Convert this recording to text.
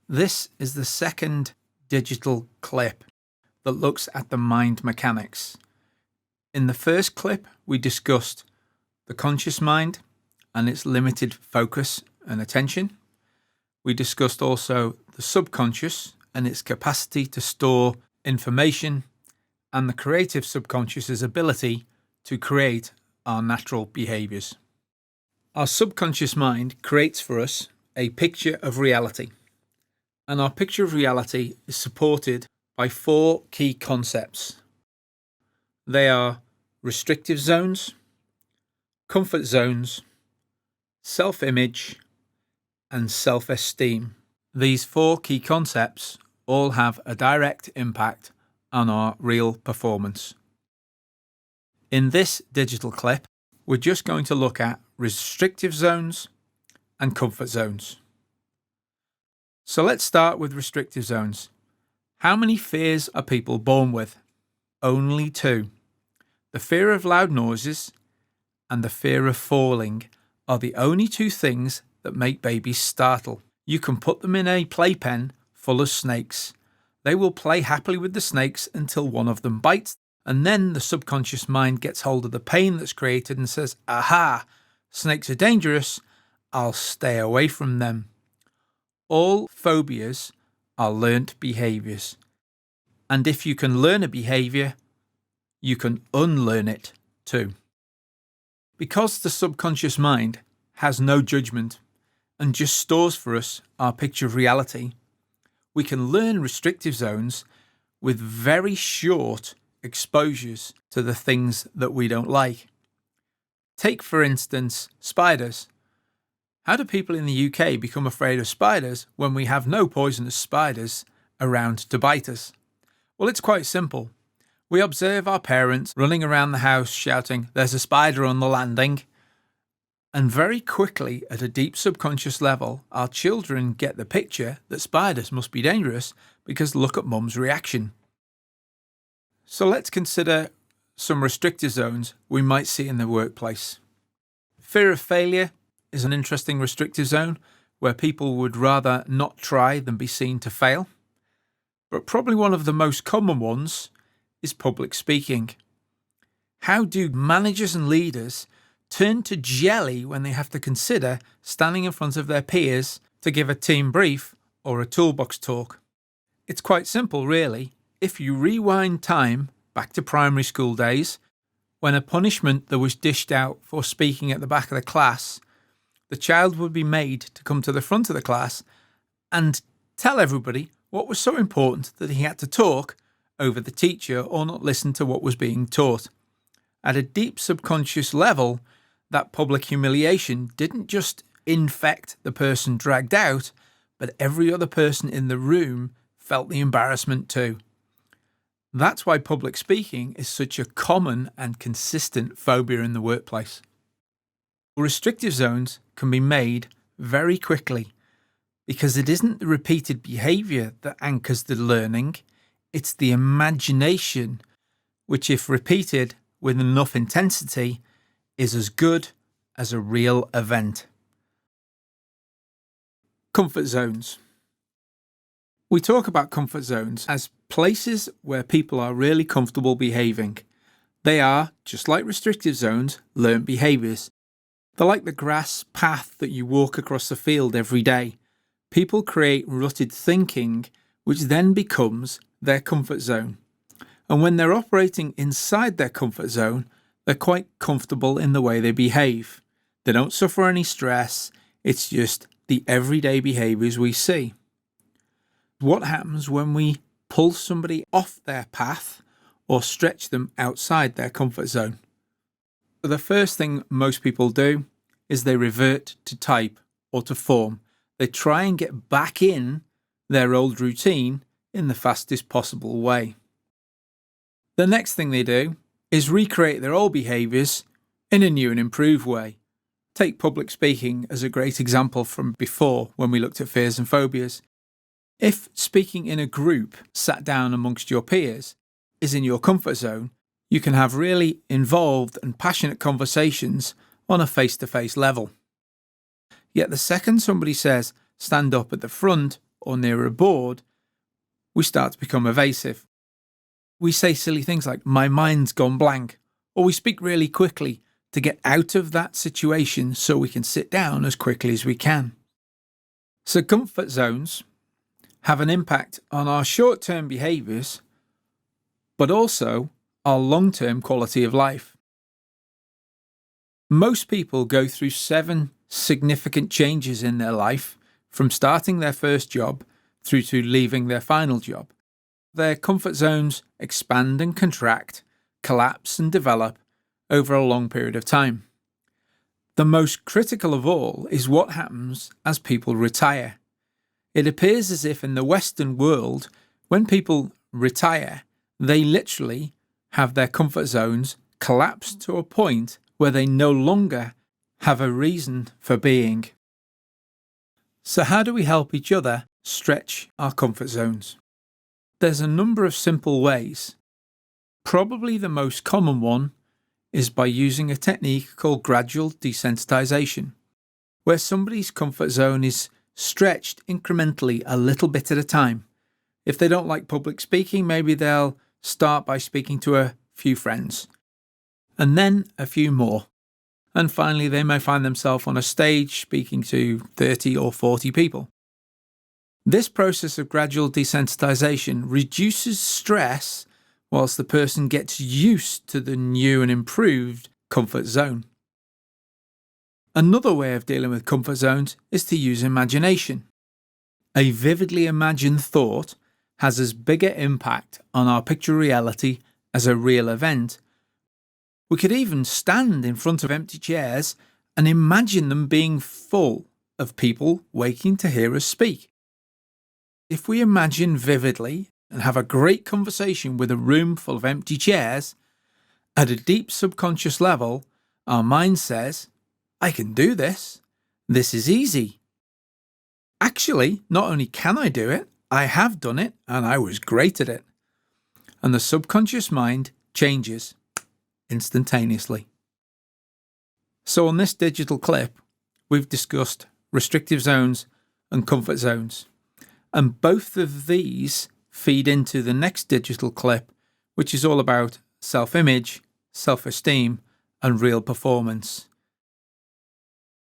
This is the second digital clip that looks at the mind mechanics. In the first clip, we discussed the conscious mind and its limited focus and attention. We discussed also the subconscious and its capacity to store information, and the creative subconscious's ability to create our natural behaviours. Our subconscious mind creates for us a picture of reality, and our picture of reality is supported by 4 key concepts. They are restrictive zones, comfort zones, self-image, and self-esteem. These 4 key concepts all have a direct impact on our real performance. In this digital clip, we're just going to look at restrictive zones and comfort zones. So let's start with restrictive zones. How many fears are people born with? Only 2. The fear of loud noises and the fear of falling are the only 2 things that make babies startle. You can put them in a playpen full of snakes. They will play happily with the snakes until one of them bites, and then the subconscious mind gets hold of the pain that's created and says, aha, snakes are dangerous, I'll stay away from them. All phobias are learnt behaviours. And if you can learn a behaviour, you can unlearn it too. Because the subconscious mind has no judgment and just stores for us our picture of reality, we can learn restrictive zones with very short exposures to the things that we don't like. Take, for instance, spiders. How do people in the UK become afraid of spiders when we have no poisonous spiders around to bite us? Well, it's quite simple. We observe our parents running around the house shouting, "There's a spider on the landing." And very quickly, at a deep subconscious level, our children get the picture that spiders must be dangerous because look at mum's reaction. So let's consider some restrictive zones we might see in the workplace. Fear of failure is an interesting restrictive zone where people would rather not try than be seen to fail. But probably one of the most common ones is public speaking. How do managers and leaders turn to jelly when they have to consider standing in front of their peers to give a team brief or a toolbox talk? It's quite simple, really. If you rewind time back to primary school days, when a punishment that was dished out for speaking at the back of the class, the child would be made to come to the front of the class and tell everybody what was so important that he had to talk over the teacher or not listen to what was being taught. At a deep subconscious level, that public humiliation didn't just infect the person dragged out, but every other person in the room felt the embarrassment too. That's why public speaking is such a common and consistent phobia in the workplace. Restrictive zones can be made very quickly because it isn't the repeated behaviour that anchors the learning, it's the imagination, which, if repeated with enough intensity, is as good as a real event. Comfort zones. We talk about comfort zones as places where people are really comfortable behaving. They are, just like restrictive zones, learnt behaviours. They're like the grass path that you walk across the field every day. People create rutted thinking, which then becomes their comfort zone. And when they're operating inside their comfort zone, they're quite comfortable in the way they behave. They don't suffer any stress. It's just the everyday behaviours we see. What happens when we pull somebody off their path or stretch them outside their comfort zone? The first thing most people do is they revert to type or to form. They try and get back in their old routine in the fastest possible way. The next thing they do is recreate their old behaviours in a new and improved way. Take public speaking as a great example from before when we looked at fears and phobias. If speaking in a group sat down amongst your peers is in your comfort zone, you can have really involved and passionate conversations on a face-to-face level. Yet the second somebody says, stand up at the front or near a board, we start to become evasive. We say silly things like, "My mind's gone blank," or we speak really quickly to get out of that situation so we can sit down as quickly as we can. So comfort zones have an impact on our short-term behaviours, but also our long-term quality of life. Most people go through 7 significant changes in their life, from starting their first job through to leaving their final job. Their comfort zones expand and contract, collapse and develop over a long period of time. The most critical of all is what happens as people retire. It appears as if in the Western world, when people retire, they literally have their comfort zones collapse to a point where they no longer have a reason for being. So how do we help each other stretch our comfort zones? There's a number of simple ways. Probably the most common one is by using a technique called gradual desensitization, where somebody's comfort zone is stretched incrementally a little bit at a time. If they don't like public speaking, maybe they'll start by speaking to a few friends, and then a few more. And finally, they may find themselves on a stage speaking to 30 or 40 people. This process of gradual desensitization reduces stress whilst the person gets used to the new and improved comfort zone. Another way of dealing with comfort zones is to use imagination. A vividly imagined thought has as big an impact on our picture reality as a real event. We could even stand in front of empty chairs and imagine them being full of people waiting to hear us speak. If we imagine vividly and have a great conversation with a room full of empty chairs, at a deep subconscious level, our mind says, "I can do this. This is easy. Actually, not only can I do it, I have done it and I was great at it." And the subconscious mind changes instantaneously. So on this digital clip, we've discussed restrictive zones and comfort zones. And both of these feed into the next digital clip, which is all about self-image, self-esteem, and real performance.